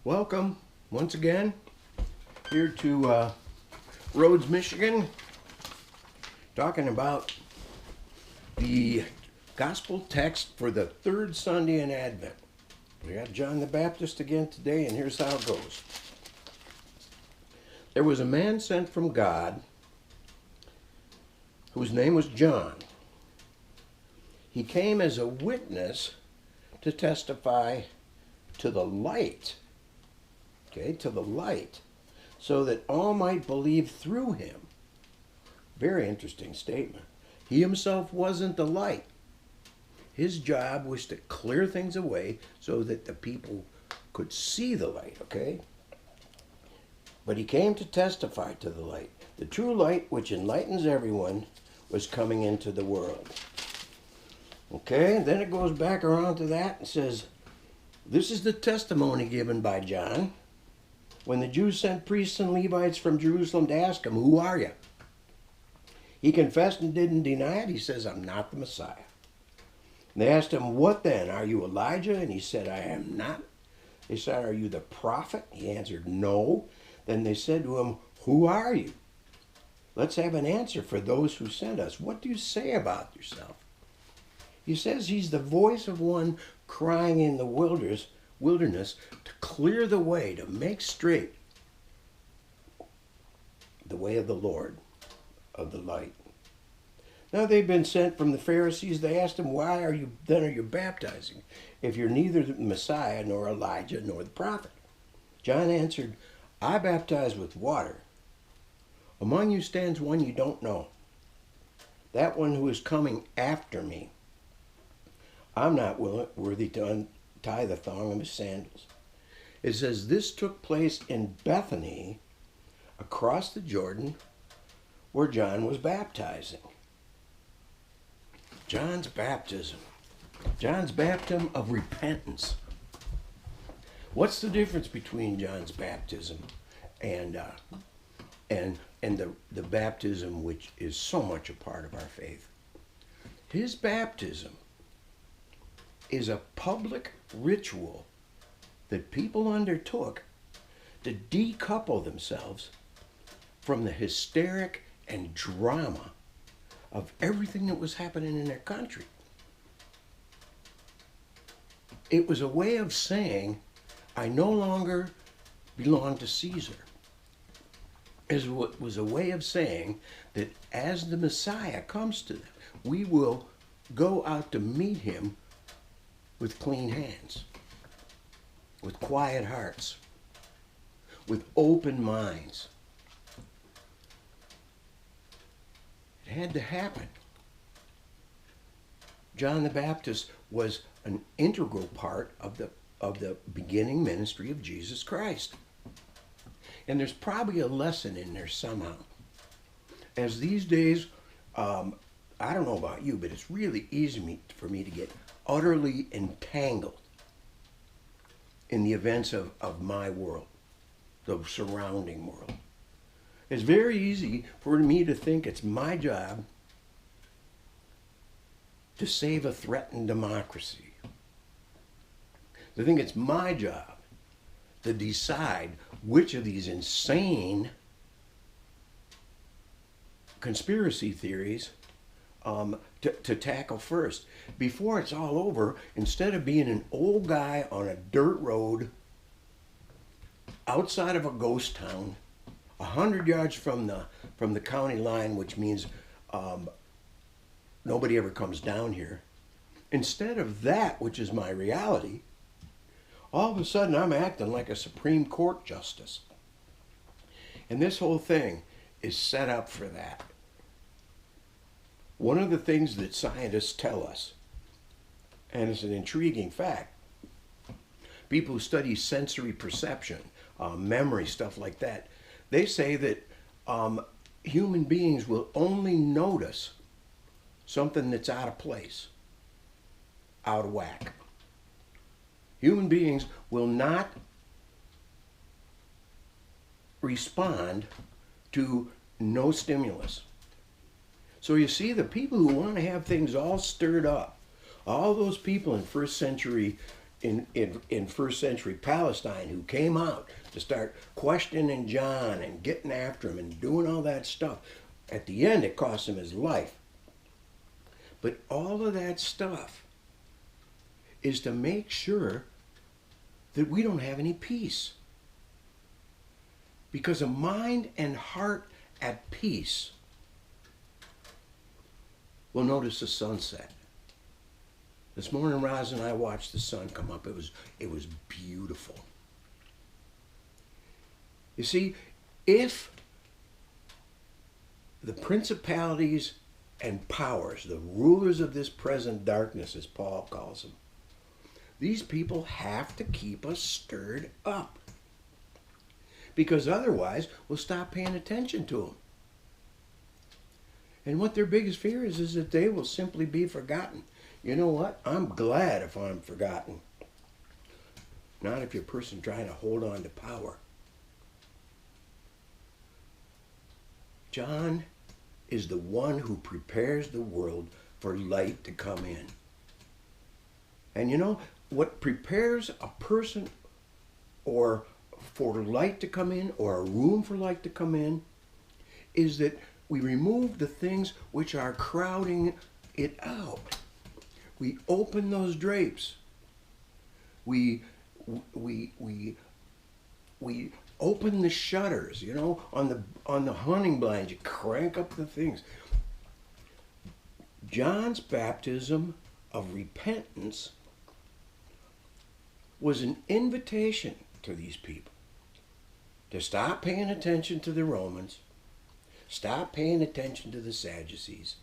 Welcome once again here to Rhodes, Michigan, talking about the gospel text for the third Sunday in Advent. We got John the Baptist again today, and here's how it goes. There was a man sent from God whose name was John. He came as a witness to testify to the light, to the light, so that all might believe through him. Very interesting statement. He himself wasn't the light. His job was to clear things away so that the people could see the light, But he came to testify to the light. The true light, which enlightens everyone, was coming into the world. Then it goes back around to that and says, this is the testimony given by John when the Jews sent priests and Levites from Jerusalem to ask him, who are you? He confessed and didn't deny it. He says, I'm not the Messiah. And they asked him, what then? Are you Elijah? And he said, I am not. They said, are you the prophet? He answered, no. Then they said to him, who are you? Let's have an answer for those who sent us. What do you say about yourself? He says he's the voice of one crying in the wilderness to clear the way, to make straight the way of the Lord, of the light. Now they've been sent from the Pharisees. They asked him, why are you baptizing if you're neither the Messiah nor Elijah nor the prophet? John answered, I baptize with water. Among you stands one you don't know, that one who is coming after me. I'm not worthy to untie the thong of his sandals. It says this took place in Bethany, across the Jordan, where John was baptizing. John's baptism of repentance. What's the difference between John's baptism and the baptism which is so much a part of our faith? His baptism is a public ritual that people undertook to decouple themselves from the hysteric and drama of everything that was happening in their country. It was a way of saying, I no longer belong to Caesar. It was a way of saying that as the Messiah comes to them, we will go out to meet him with clean hands, with quiet hearts, with open minds. It had to happen. John the Baptist was an integral part of the beginning ministry of Jesus Christ. And there's probably a lesson in there somehow. As these days, I don't know about you, but it's really easy for me to get utterly entangled in the events of my world, the surrounding world. It's very easy for me to think it's my job to save a threatened democracy. To think it's my job to decide which of these insane conspiracy theories to tackle first. Before it's all over, instead of being an old guy on a dirt road outside of a ghost town, 100 yards from the county line, which means nobody ever comes down here, instead of that, which is my reality, all of a sudden I'm acting like a Supreme Court justice. And this whole thing is set up for that. One of the things that scientists tell us, and it's an intriguing fact, people who study sensory perception, memory, stuff like that, they say that human beings will only notice something that's out of place, out of whack. Human beings will not respond to no stimulus. So you see, the people who want to have things all stirred up, all those people in first century in first century Palestine who came out to start questioning John and getting after him and doing all that stuff. At the end, it cost him his life. But all of that stuff is to make sure that we don't have any peace. Because a mind and heart at peace will notice the sunset. This morning, Roz and I watched the sun come up. It was beautiful. You see, if the principalities and powers, the rulers of this present darkness, as Paul calls them, these people have to keep us stirred up. Because otherwise, we'll stop paying attention to them. And what their biggest fear is that they will simply be forgotten. You know what? I'm glad if I'm forgotten. Not if you're a person trying to hold on to power. John is the one who prepares the world for light to come in. And you know, what prepares a person or for light to come in, or a room for light to come in, is that we remove the things which are crowding it out. We open those drapes. We open the shutters, you know, on the hunting blinds. You crank up the things. John's baptism of repentance was an invitation to these people to stop paying attention to the Romans, stop paying attention to the Sadducees,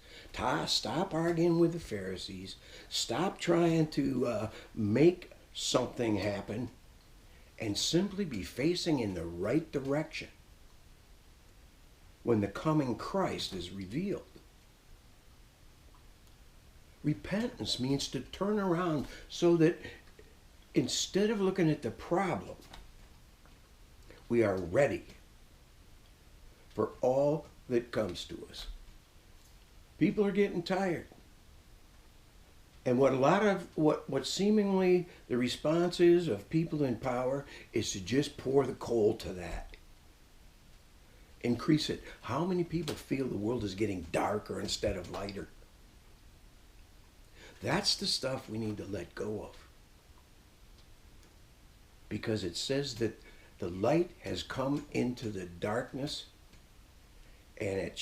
stop arguing with the Pharisees, stop trying to make something happen, and simply be facing in the right direction when the coming Christ is revealed. Repentance means to turn around so that instead of looking at the problem, we are ready for all that comes to us. People are getting tired. And what seemingly the response is of people in power is to just pour the coal to that. Increase it. How many people feel the world is getting darker instead of lighter? That's the stuff we need to let go of. Because it says that the light has come into the darkness, and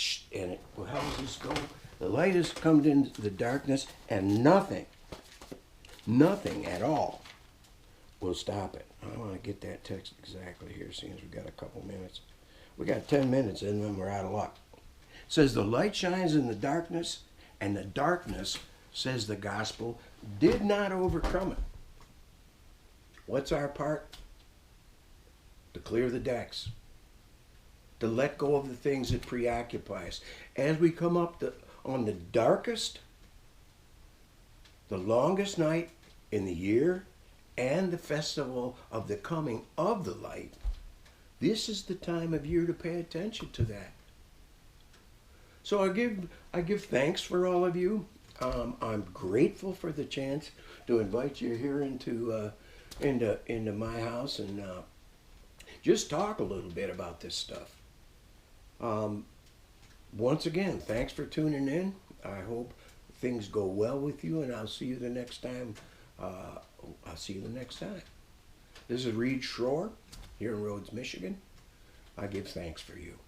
well, how does this go? The light has come into the darkness, and nothing at all will stop it. I want to get that text exactly here, seeing as we've got a couple minutes. We got 10 minutes, and then we're out of luck. It says the light shines in the darkness, and the darkness, says the gospel, did not overcome it. What's our part? To clear the decks. To let go of the things that preoccupy us. As we come up on the darkest, the longest night in the year, and the festival of the coming of the light, this is the time of year to pay attention to that. So I give thanks for all of you. I'm grateful for the chance to invite you here into my house and just talk a little bit about this stuff. Once again, thanks for tuning in. I hope things go well with you, and I'll see you the next time. This is Reed Schroer here in Rhodes, Michigan. I give thanks for you.